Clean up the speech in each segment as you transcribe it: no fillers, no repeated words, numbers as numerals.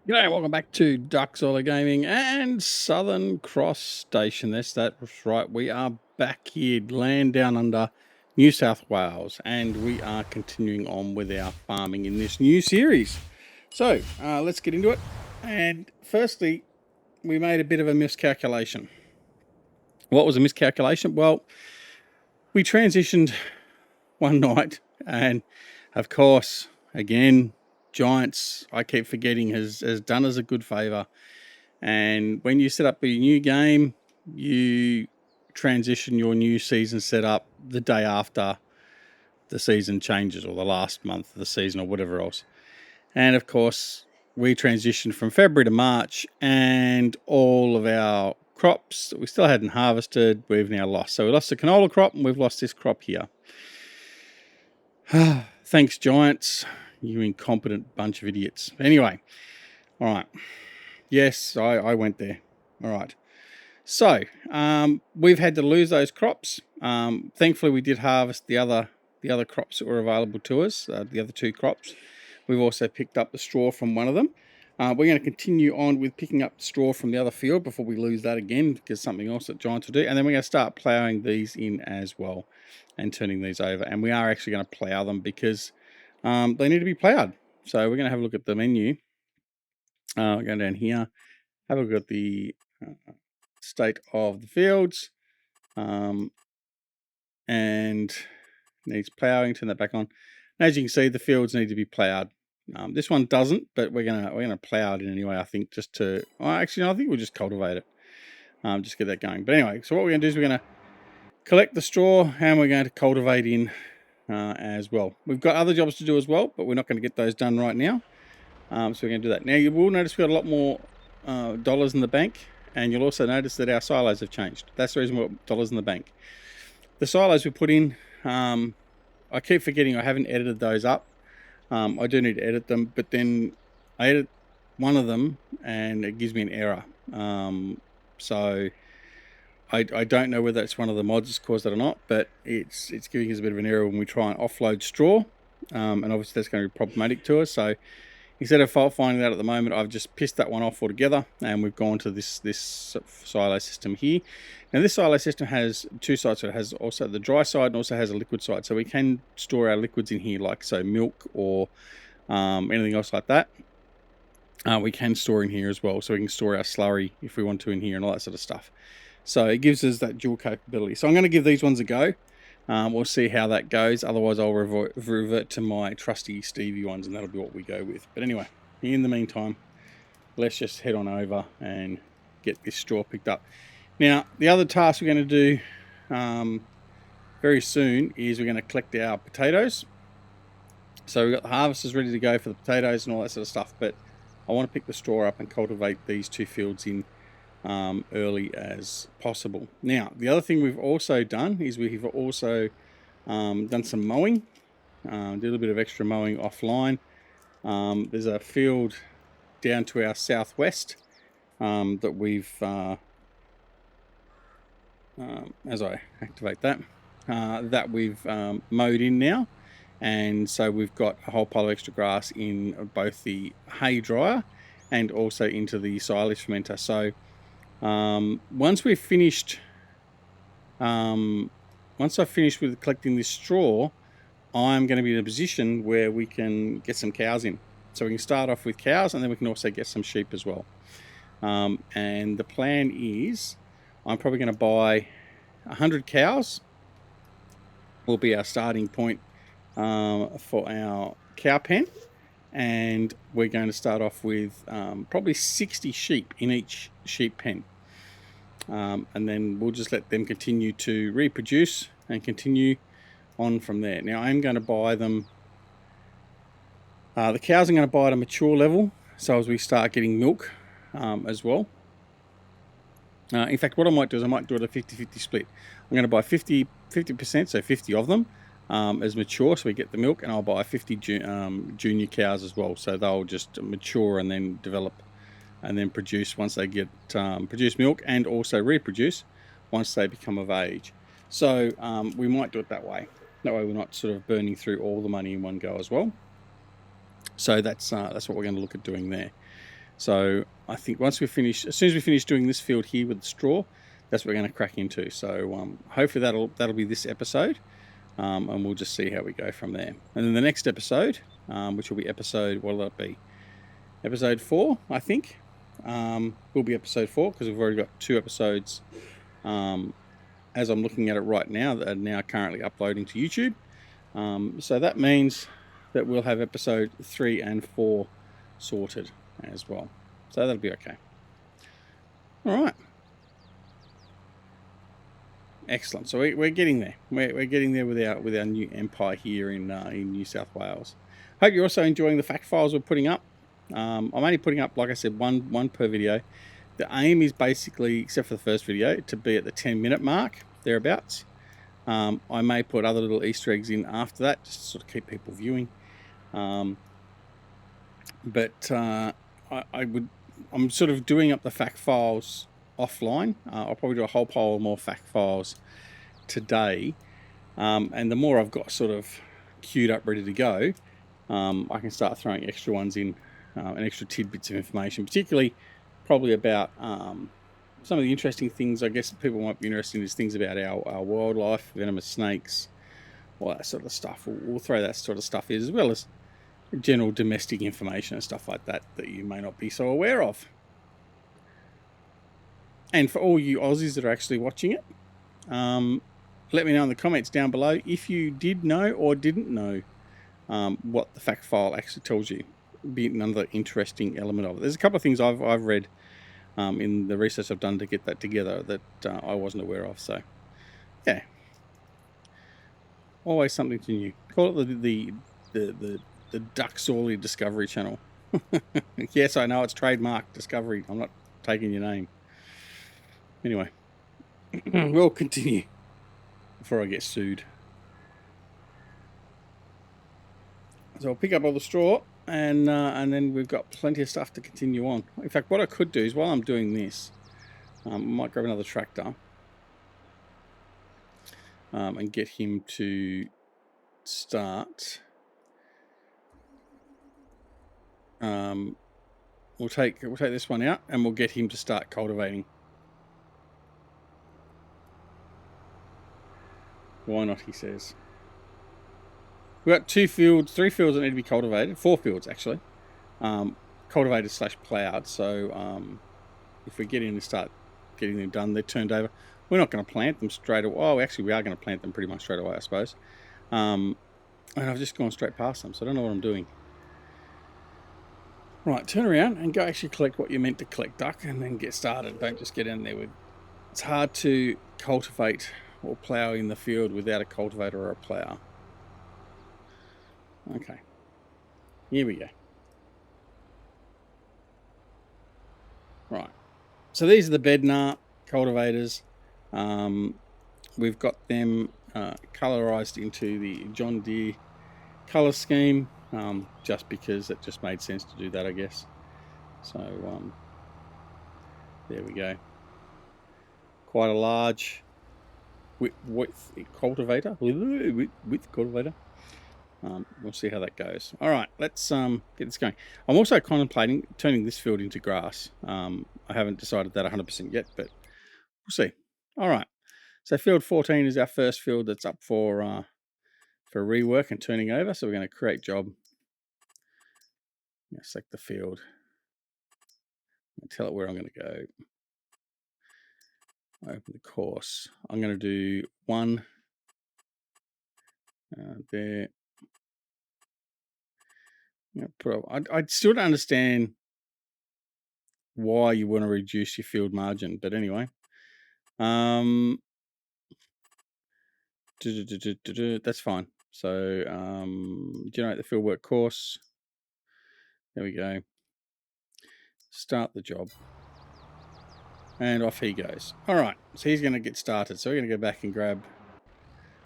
G'day, welcome back to Duck Solar Gaming and Southern Cross Station. That's right. We are back here, land down under New South Wales, and we are continuing on with our farming in this new series. So let's get into it. And firstly, we made a bit of a miscalculation. What was a miscalculation? Well, we transitioned one night, and of course, again, Giants, I keep forgetting, has done us a good favour. And when you set up a new game, you transition your new season setup the day after the season changes, or the last month of the season, or whatever else. And of course, we transitioned from February to March, and all of our crops that we still hadn't harvested, we've now lost. So we lost the canola crop, and we've lost this crop here. Thanks, Giants, you incompetent bunch of idiots. Anyway, all right. Yes, I went there. All right. So we've had to lose those crops. Thankfully, we did harvest the other crops that were available to us, the other two crops. We've also picked up the straw from one of them. We're going to continue on with picking up the straw from the other field before we lose that again, because something else that Giants will do. And then we're going to start ploughing these in as well and turning these over. And we are actually going to plough them because they need to be ploughed. So we're going to have a look at the menu. Go down here, have a look at the state of the fields, and needs ploughing. Turn that back on. And as you can see, the fields need to be ploughed. This one doesn't, but we're gonna plough it in anyway. I think just to. Well, actually, no, I think we'll just cultivate it. Just get that going. But anyway, so what we're gonna do is we're gonna collect the straw and we're going to cultivate in as well. We've got other jobs to do as well, but we're not going to get those done right now. So we're going to do that. Now you will notice we've got a lot more dollars in the bank, and you'll also notice that our silos have changed. That's the reason we've got dollars in the bank. The silos we put in, I keep forgetting I haven't edited those up. I do need to edit them, but then I edit one of them and it gives me an error. So I don't know whether it's one of the mods that's caused that or not, but it's giving us a bit of an error when we try and offload straw, and obviously that's going to be problematic to us. So instead of fault finding that at the moment, I've just pissed that one off altogether, and we've gone to this silo system here. Now this silo system has two sides, so it has also the dry side and also has a liquid side. So we can store our liquids in here, like so milk or anything else like that. We can store in here as well, so we can store our slurry if we want to in here and all that sort of stuff. So it gives us that dual capability. So I'm going to give these ones a go. We'll see how that goes. Otherwise, I'll revert to my trusty Stevie ones, and that'll be what we go with. But anyway, in the meantime, let's just head on over and get this straw picked up. Now, the other task we're going to do very soon is we're going to collect our potatoes. So we've got the harvesters ready to go for the potatoes and all that sort of stuff, but I want to pick the straw up and cultivate these two fields in early as possible. Now, the other thing we've also done is we've also done some mowing. Did a little bit of extra mowing offline. There's a field down to our southwest that we've, as I activate that, that we've mowed in now. And so we've got a whole pile of extra grass in both the hay dryer and also into the silage fermenter. So once I've finished with collecting this straw, I'm going to be in a position where we can get some cows in. So we can start off with cows, and then we can also get some sheep as well. And the plan is I'm probably going to buy 100 cows. Will be our starting point for our cow pen. And we're going to start off with probably 60 sheep in each sheep pen. And then we'll just let them continue to reproduce and continue on from there. Now I'm going to buy them, the cows I'm going to buy at a mature level, so as we start getting milk as well. In fact, what I might do is I might do it a 50-50 split. I'm going to buy 50%, so 50 of them as mature, so we get the milk, and I'll buy 50 junior cows as well, so they'll just mature and then develop and then produce once they get produce milk, and also reproduce once they become of age. So we might do it that way. That way we're not sort of burning through all the money in one go as well. So that's what we're going to look at doing there. So I think once we finish, as soon as we finish doing this field here with the straw, that's what we're going to crack into. So hopefully that'll be this episode, and we'll just see how we go from there. And then the next episode, which will be episode, what will that be? Episode 4, I think. Will be episode 4 because we've already got 2 episodes. As I'm looking at it right now, that are now currently uploading to YouTube. So that means that we'll have episode 3 and 4 sorted as well. So that'll be okay. All right. Excellent. So we're getting there. We're getting there with our new empire here in New South Wales. Hope you're also enjoying the fact files we're putting up. I'm only putting up, like I said, one per video. The aim is basically, except for the first video, to be at the 10-minute mark, thereabouts. I may put other little Easter eggs in after that, just to sort of keep people viewing. I'm sort of doing up the fact files offline. I'll probably do a whole pile of more fact files today. And the more I've got sort of queued up, ready to go, I can start throwing extra ones in, and extra tidbits of information, particularly probably about some of the interesting things I guess that people might be interested in, is things about our wildlife, venomous snakes, all that sort of stuff. We'll throw that sort of stuff in, as well as general domestic information and stuff like that that you may not be so aware of. And for all you Aussies that are actually watching it, let me know in the comments down below if you did know or didn't know what the fact file actually tells you. Be another interesting element of it. There's a couple of things I've read in the research I've done to get that together that I wasn't aware of. So, yeah, always something to new. Call it the Duck Sorley Discovery Channel. Yes, I know it's trademark Discovery. I'm not taking your name. Anyway, we'll continue before I get sued. So I'll pick up all the straw, and then we've got plenty of stuff to continue on. In fact, what I could do is, while I'm doing this, I might grab another tractor and get him to start. We'll take this one out, and we'll get him to start cultivating. Why not, he says. We've got 3 fields that need to be cultivated. 4 fields, actually. Cultivated / ploughed. So if we get in and start getting them done, they're turned over. We're not going to plant them straight away. Oh, actually, we are going to plant them pretty much straight away, I suppose. And I've just gone straight past them, so I don't know what I'm doing. Right, turn around and go actually collect what you're meant to collect, duck, and then get started. Don't just get in there with... It's hard to cultivate or plough in the field without a cultivator or a plough. Okay, here we go. Right, so these are the Bednar cultivators. We've got them colorized into the John Deere color scheme, just because it just made sense to do that, I guess. So there we go. Quite a large width cultivator. Width cultivator. We'll see how that goes. All right, let's get this going. I'm also contemplating turning this field into grass. I haven't decided that 100% yet, but we'll see. All right, so field 14 is our first field that's up for rework and turning over. So we're going to create job. Select the field. And tell it where I'm going to go. Open the course. I'm going to do 1 there. I still don't understand why you want to reduce your field margin, but anyway. That's fine. So generate the field work course. There we go. Start the job. And off he goes. All right, so he's going to get started. So we're going to go back and grab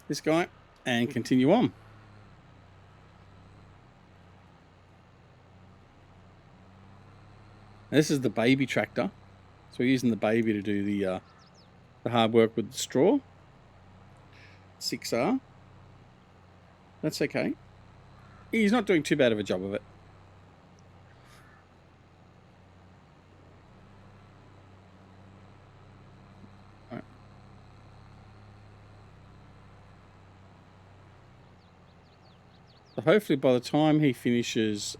this guy and continue on. This is the baby tractor. So we're using the baby to do the hard work with the straw. 6R. That's okay. He's not doing too bad of a job of it. So hopefully by the time he finishes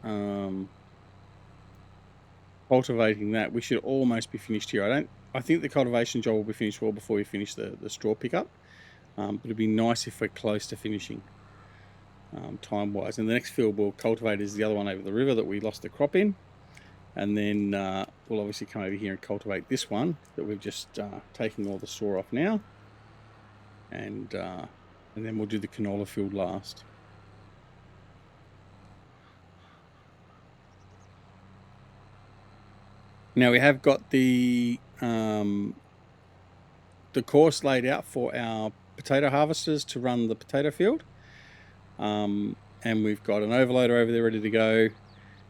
cultivating that, we should almost be finished here. I think the cultivation job will be finished well before we finish the straw pickup. But it'd be nice if we're close to finishing time-wise. And the next field we'll cultivate is the other one over the river that we lost the crop in. And then we'll obviously come over here and cultivate this one that we've just taken all the straw off now. And then we'll do the canola field last. Now we have got the course laid out for our potato harvesters to run the potato field. And we've got an overloader over there ready to go.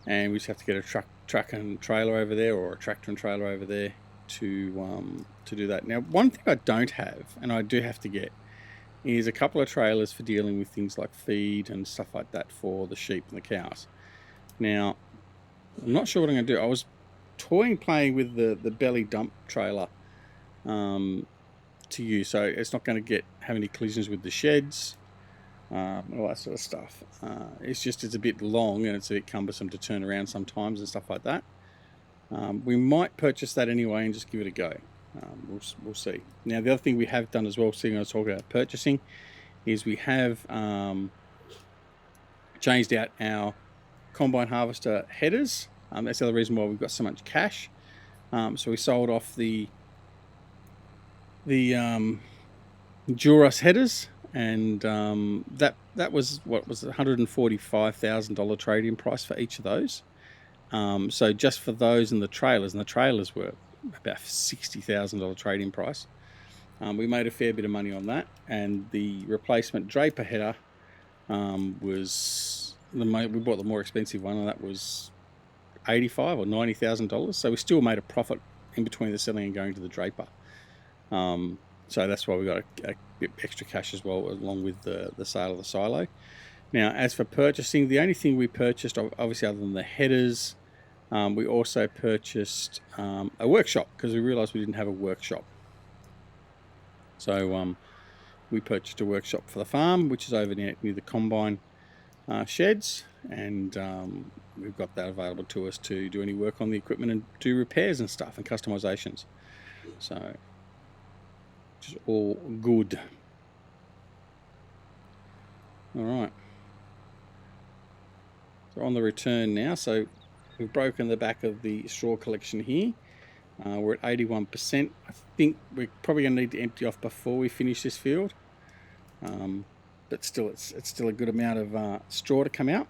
And we just have to get a truck and trailer over there, or a tractor and trailer over there to do that. Now, one thing I don't have, and I do have to get, is a couple of trailers for dealing with things like feed and stuff like that for the sheep and the cows. Now, I'm not sure what I'm going to do. I was playing with the belly dump trailer to use, so it's not going to have any collisions with the sheds, all that sort of stuff. It's a bit long and it's a bit cumbersome to turn around sometimes and stuff like that. We might purchase that anyway and just give it a go. We'll see. Now, the other thing we have done as well, seeing I was talking about purchasing, is we have changed out our combine harvester headers. That's the other reason why we've got so much cash. So we sold off the Duras headers, and that was what was $145,000 trade-in price for each of those. So just for those and the trailers were about $60,000 trade-in price. We made a fair bit of money on that, and the replacement draper header was we bought the more expensive one, and that was $85,000 or $90,000. So we still made a profit in between the selling and going to the draper. So that's why we got a bit extra cash as well, along with the sale of the silo. Now, as for purchasing, the only thing we purchased, obviously other than the headers, we also purchased a workshop, because we realized we didn't have a workshop. So we purchased a workshop for the farm, which is over near the combine sheds, and we've got that available to us to do any work on the equipment and do repairs and stuff and customizations. So, which is all good. All right. So on the return now. So we've broken the back of the straw collection here. We're at 81%. I think we're probably going to need to empty off before we finish this field. But still, it's still a good amount of straw to come out.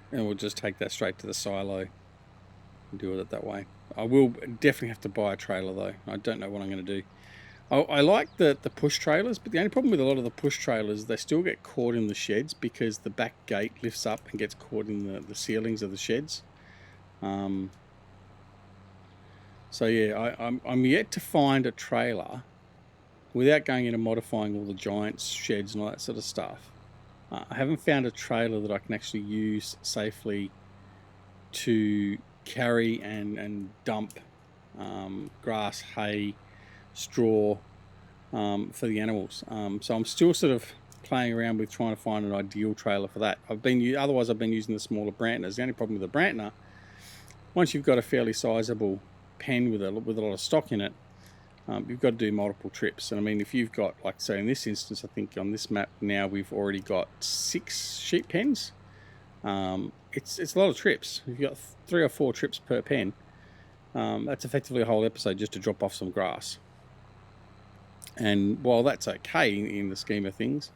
And we'll just take that straight to the silo and deal with it that way. I will definitely have to buy a trailer though. I don't know what I'm going to do. I like the push trailers, but the only problem with a lot of the push trailers, they still get caught in the sheds because the back gate lifts up and gets caught in the ceilings of the sheds. So yeah, I'm yet to find a trailer without going in and modifying all the giant sheds and all that sort of stuff. I haven't found a trailer that I can actually use safely to carry and dump grass, hay, straw for the animals. So I'm still sort of playing around with trying to find an ideal trailer for that. Otherwise I've been using the smaller Brantners. The only problem with the Brantner, once you've got a fairly sizable pen with a lot of stock in it, you've got to do multiple trips. And I mean, if you've got, like say in this instance, I think on this map now we've already got 6 sheep pens. It's a lot of trips. If you've got 3 or 4 trips per pen, that's effectively a whole episode just to drop off some grass. And while that's okay in the scheme of things,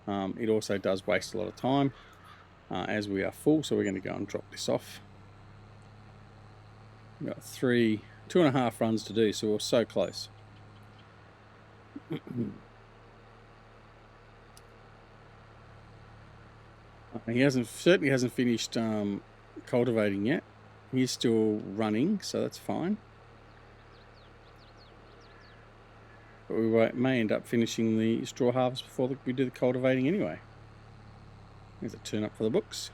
it also does waste a lot of time as we are full. So we're going to go and drop this off. We've got 2.5 runs to do, so we're so close. He certainly hasn't finished cultivating yet. He's still running, so that's fine. But we may end up finishing the straw harvest before we do the cultivating anyway. There's a turn up for the books.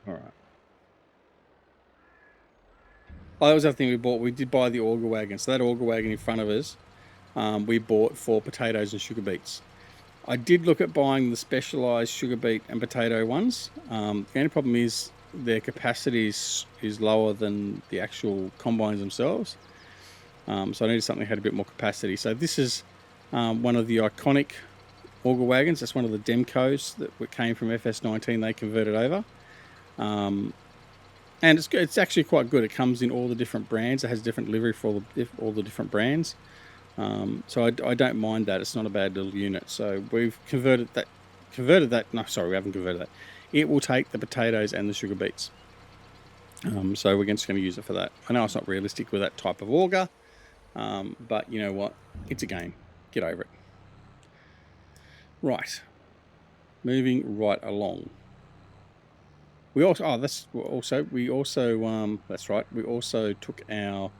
All right. Oh, that was the other thing we bought. We did buy the auger wagon. So that auger wagon in front of us, we bought for potatoes and sugar beets. I did look at buying the specialised sugar beet and potato ones. The only problem is their capacity is lower than the actual combines themselves. So I needed something that had a bit more capacity. So this is one of the iconic auger wagons. That's one of the Demcos that came from FS19. They converted over. And it's actually quite good. It comes in all the different brands. It has different livery for all the different brands. So I don't mind that. It's not a bad little unit. So we've converted that. No, sorry, we haven't converted that. It will take the potatoes and the sugar beets. So we're just going to use it for that. I know it's not realistic with that type of auger, but you know what? It's a game. Get over it. Right. Moving right along. We also that's right. We also took our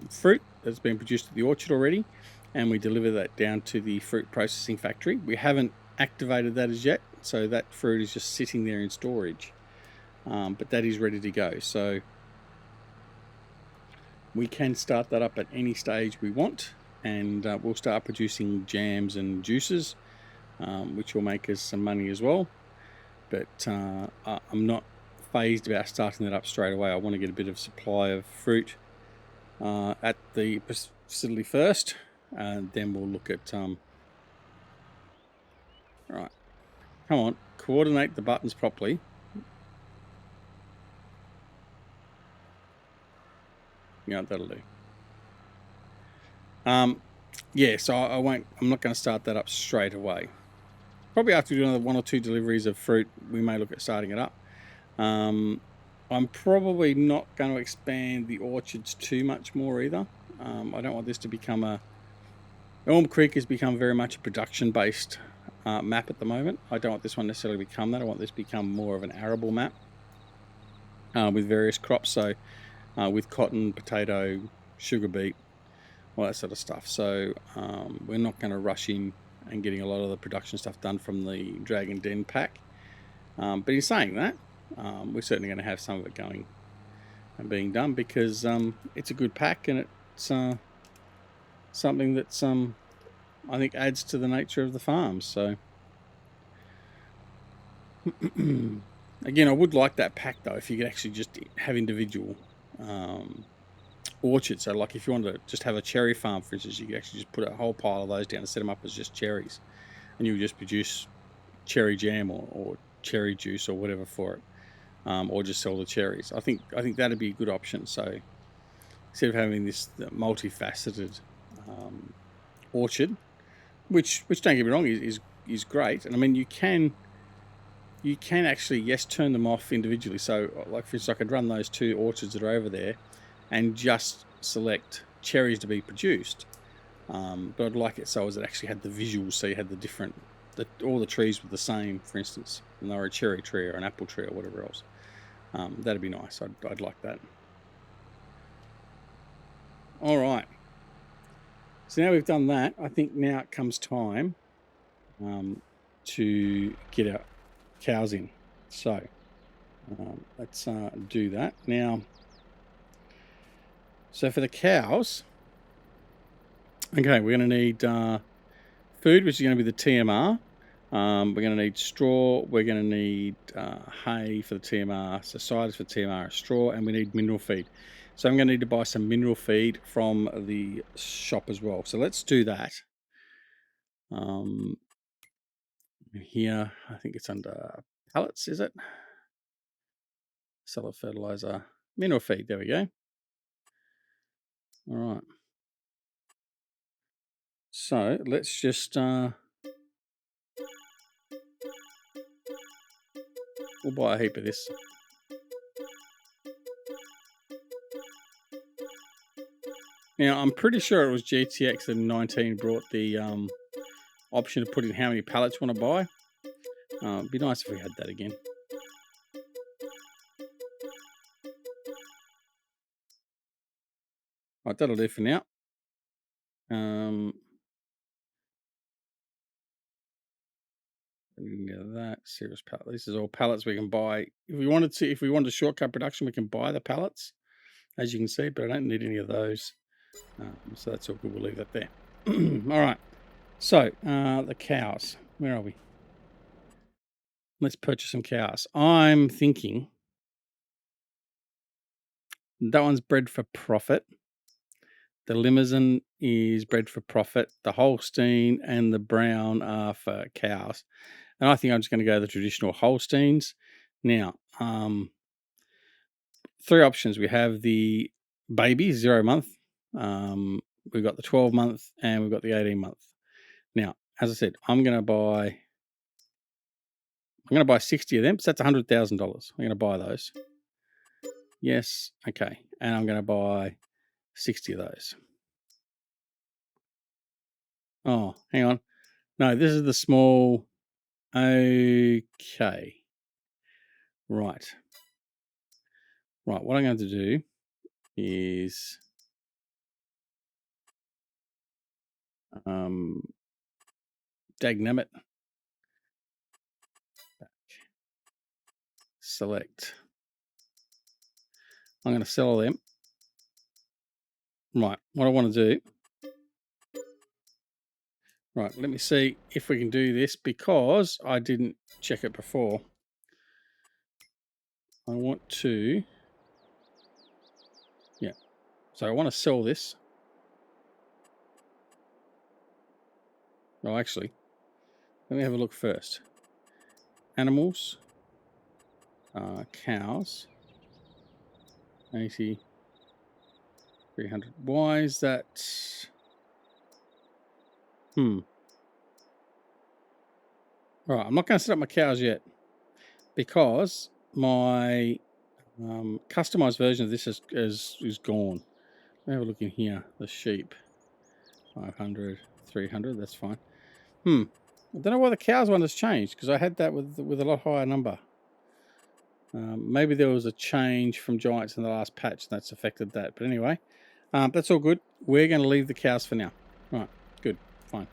fruit that's been produced at the orchard already, and we deliver that down to the fruit processing factory. We haven't activated that as yet, so that fruit is just sitting there in storage, but that is ready to go. So we can start that up at any stage we want, and we'll start producing jams and juices, which will make us some money as well. But I'm not phased about starting that up straight away. I want to get a bit of supply of fruit at the facility first, and then we'll look at right, come on, coordinate the buttons properly. Yeah, that'll do. Yeah, so I'm not going to start that up straight away. Probably after we do another 1 or 2 deliveries of fruit, we may look at starting it up. I'm probably not going to expand the orchards too much more either. I don't want this to become Elm Creek has become very much a production-based map at the moment. I don't want this one necessarily to become that. I want this to become more of an arable map with various crops. So with cotton, potato, sugar beet, all that sort of stuff. So we're not going to rush in and getting a lot of the production stuff done from the Dragon Den pack. But in saying that, we're certainly going to have some of it going and being done because it's a good pack and it's something that's I think adds to the nature of the farms. So again, I would like that pack though if you could actually just have individual orchards. So like if you wanted to just have a cherry farm, for instance, you could actually just put a whole pile of those down and set them up as just cherries, and you would just produce cherry jam or cherry juice or whatever for it, or just sell the cherries. I think that'd be a good option. So instead of having this multifaceted orchard, which don't get me wrong is great, and I mean you can actually turn them off individually. So like for instance, I could run those 2 orchards that are over there and just select cherries to be produced, but I'd like it so as it actually had the visuals, so you had the different all the trees were the same, for instance, and they were a cherry tree or an apple tree or whatever else. That'd be nice. I'd like that. All right, so now we've done that, I think now it comes time to get our cows in. So let's do that now. So for the cows, okay, we're going to need food, which is going to be the TMR. We're going to need straw. We're going to need hay for the TMR. So siders for TMR, straw, and we need mineral feed. So I'm going to need to buy some mineral feed from the shop as well. So let's do that. Here, I think it's under pallets, is it? Solid fertilizer, mineral feed. There we go. All right. So let's just we'll buy a heap of this. Now I'm pretty sure it was GTX in 19 brought the option to put in how many pallets you want to buy. It'd be nice if we had that again. Right, that'll do for now. That serious pallet. This is all pallets we can buy. If we wanted to shortcut production, we can buy the pallets, as you can see, but I don't need any of those. So that's all good. We'll leave that there. All right. So the cows. Where are we? Let's purchase some cows. I'm thinking that one's bred for profit. The Limousin is bred for profit. The Holstein and the Brown are for cows. And I think I'm just going to go the traditional Holsteins. Now, 3 options. We have the baby, 0 month. We've got the 12 month and we've got the 18 month. Now, as I said, I'm going to buy 60 of them. So that's $100,000. I'm going to buy those. Yes. Okay. And I'm going to buy 60 of those. Oh, hang on. No, this is the small. Okay. Right. What I'm going to do is dagnammit. Select. I'm going to sell them. Right. What I want to do. Right. Let me see if we can do this because I didn't check it before. I want to. Yeah. So I want to sell this. Oh, actually, let me have a look first. Animals. Cows. 80. 300. Why is that? Right, I'm not going to set up my cows yet because my customized version of this is gone. Let me have a look in here. The sheep. 500, 300. That's fine. I don't know why the cows one has changed because I had that with a lot higher number. Maybe there was a change from Giants in the last patch and that's affected that. But anyway, that's all good. We're going to leave the cows for now. Right, good, fine.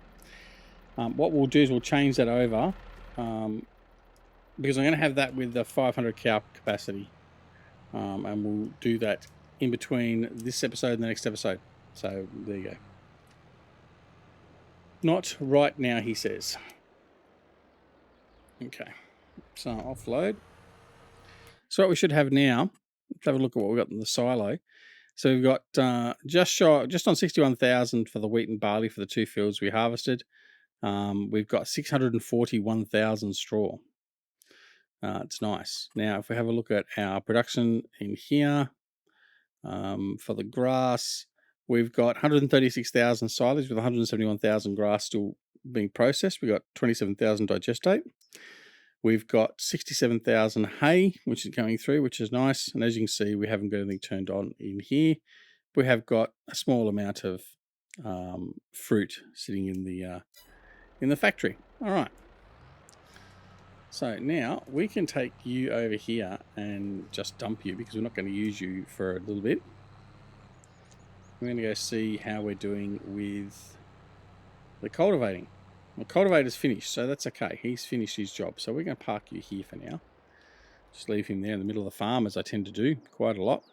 What we'll do is we'll change that over because I'm going to have that with the 500 cow capacity. And we'll do that in between this episode and the next episode. So there you go. Not right now, he says. Okay, so offload. So what we should have now, let's have a look at what we've got in the silo. So we've got just on 61,000 for the wheat and barley for the 2 fields we harvested. We've got 641,000 straw. It's nice. Now, if we have a look at our production in here for the grass, we've got 136,000 silage with 171,000 grass still being processed. We've got 27,000 digestate. We've got 67,000 hay, which is going through, which is nice. And as you can see, we haven't got anything turned on in here. We have got a small amount of fruit sitting in the factory. All right. So now we can take you over here and just dump you because we're not going to use you for a little bit. We're going to go see how we're doing with the cultivating. The cultivator's finished, so that's okay. He's finished his job. So we're going to park you here for now. Just leave him there in the middle of the farm, as I tend to do quite a lot.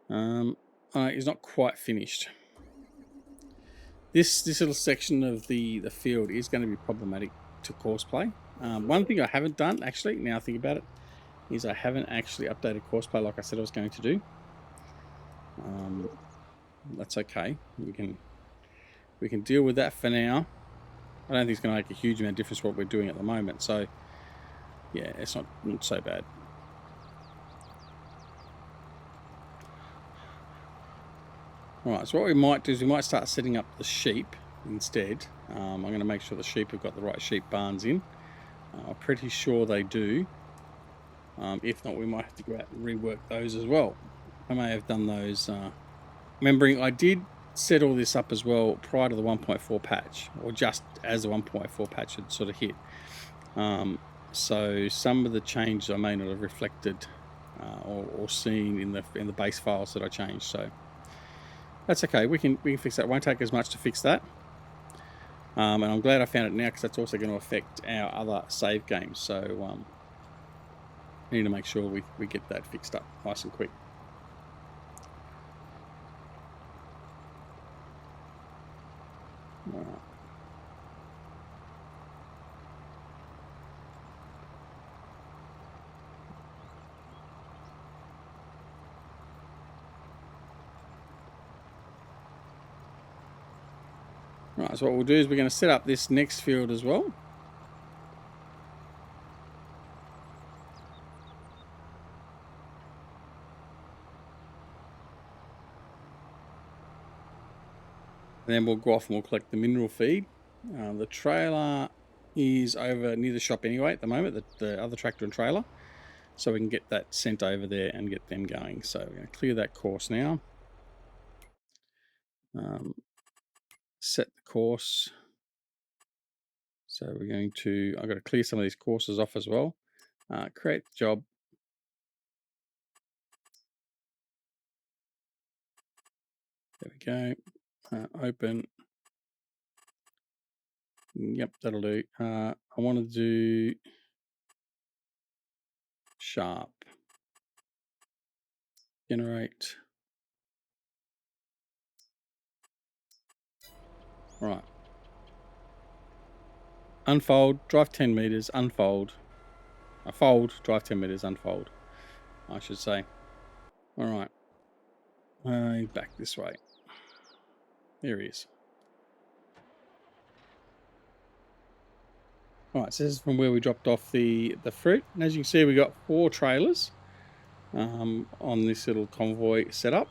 He's not quite finished. This little section of the field is going to be problematic to courseplay. One thing I haven't done, actually, now I think about it, is I haven't actually updated courseplay like I said I was going to do. That's okay. We can deal with that for now. I don't think it's going to make a huge amount of difference what we're doing at the moment. So, yeah, it's not so bad. Alright, so what we might do is we might start setting up the sheep instead. I'm going to make sure the sheep have got the right sheep barns in. I'm pretty sure they do. If not, we might have to go out and rework those as well. I may have done those. Remembering I did set all this up as well prior to the 1.4 patch, or just as the 1.4 patch had sort of hit. So some of the changes I may not have reflected or seen in the base files that I changed. So that's okay. We can fix that. It won't take as much to fix that. And I'm glad I found it now because that's also going to affect our other save games. So we need to make sure we get that fixed up nice and quick. Right, so what we'll do is we're going to set up this next field as well. And then we'll go off and we'll collect the mineral feed. The trailer is over near the shop anyway at the moment, the other tractor and trailer. So we can get that sent over there and get them going. So we're going to clear that course now. Set the course. So we're going to, I've got to clear some of these courses off as well. Create the job. There we go. Open. Yep, that'll do. I want to do sharp. Generate. Right. Unfold, drive 10 meters, unfold. Fold, drive 10 meters, unfold, I should say. All right. Back this way. There he is. All right, so this is from where we dropped off the fruit. And as you can see, we got 4 trailers on this little convoy setup.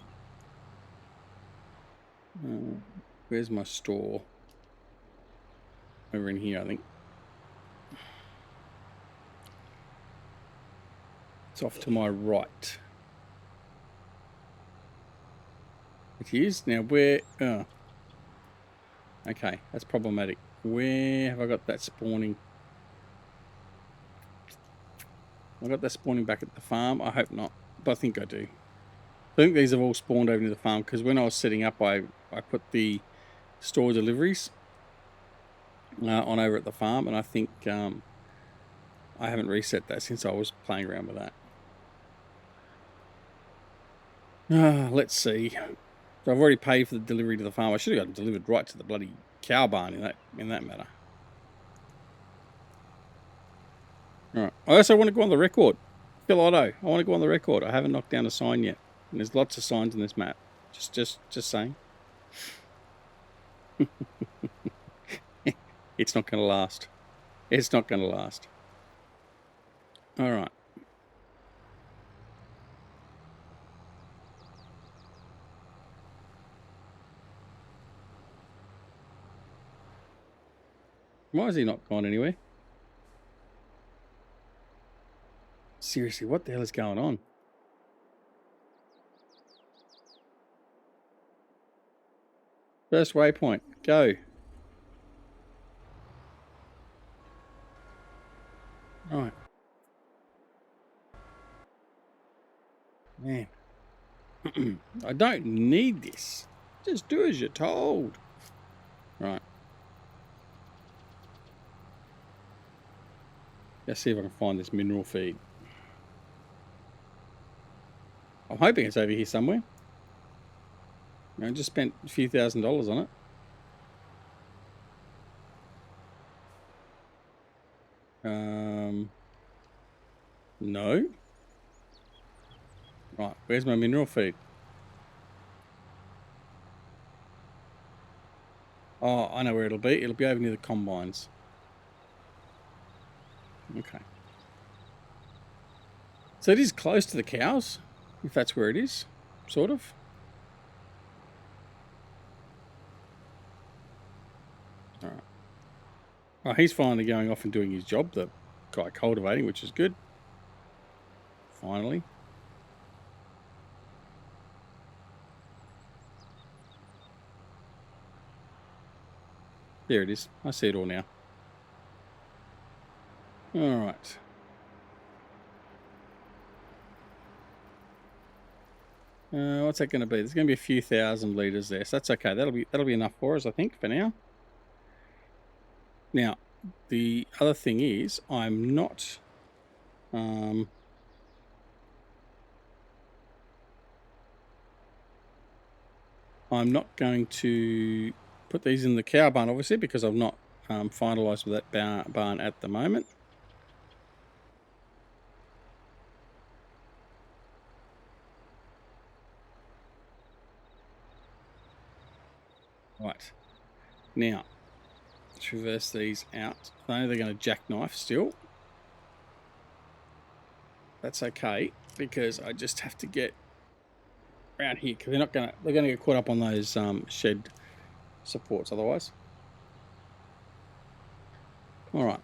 Where's my store? Over in here, I think. It's off to my right. It is. Now where... okay, that's problematic. Where have I got that spawning? I got that spawning back at the farm. I hope not, but I think I do. I think these have all spawned over to the farm because when I was setting up, I put the store deliveries on over at the farm, and I think I haven't reset that since I was playing around with that. Let's see. So I've already paid for the delivery to the farm. I should have got them delivered right to the bloody cow barn in that matter. Right. I also want to go on the record. Phil Otto, I want to go on the record. I haven't knocked down a sign yet. And there's lots of signs in this map. Just saying. It's not going to last. It's not going to last. All right. Why is he not gone anywhere? Seriously, what the hell is going on? First waypoint, go. Right. Man. I don't need this. Just do as you're told. Right. Let's see if I can find this mineral feed. I'm hoping it's over here somewhere. I just spent a few $1,000s on it. No. Right, where's my mineral feed? Oh, I know where it'll be. It'll be over near the combines. Okay. So it is close to the cows, if that's where it is, sort of. All right. Oh, he's finally going off and doing his job, the guy cultivating, which is good. Finally. There it is. I see it all now. All right. What's that going to be? There's going to be a few thousand litres there, so that's okay. That'll be enough for us, I think, for now. Now, the other thing is I'm not going to put these in the cow barn, obviously, because I've not finalised with that barn at the moment. Right. Now, let's reverse these out. I know they're going to jackknife still. That's okay, because I just have to get around here, because they're going to get caught up on those shed supports otherwise. All right.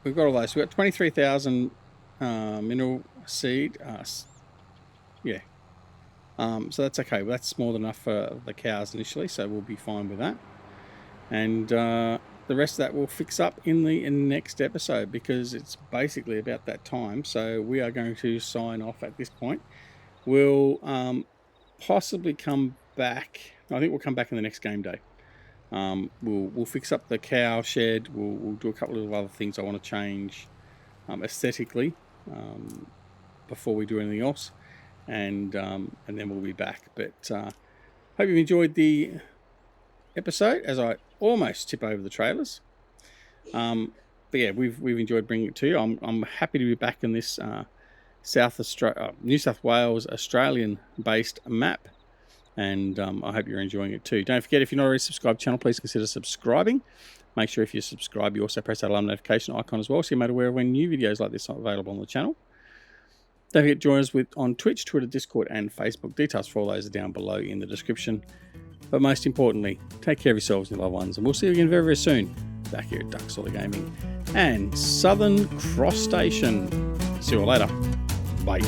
We've got all those. We've got 23,000 mineral seed. Yeah. So that's okay. Well, that's more than enough for the cows initially, so we'll be fine with that. And the rest of that we'll fix up in the next episode, because it's basically about that time. So we are going to sign off at this point. We'll possibly come back. I think we'll come back in the next game day. We'll fix up the cow shed. We'll do a couple of other things I want to change aesthetically before we do anything else, and then we'll be back. But hope you've enjoyed the episode as I almost tip over the trailers. But yeah, we've enjoyed bringing it to you. I'm happy to be back in this New South Wales Australian based map. And I hope you're enjoying it too. Don't forget, if you're not already subscribed to the channel, please consider subscribing. Make sure if you subscribe, you also press that alarm notification icon as well, so you're made aware of when new videos like this are available on the channel. Don't forget to join us on Twitch, Twitter, Discord, and Facebook. Details for all those are down below in the description. But most importantly, take care of yourselves and your loved ones, and we'll see you again very, very soon back here at Duck Solar Gaming and Southern Cross Station. See you all later. Bye.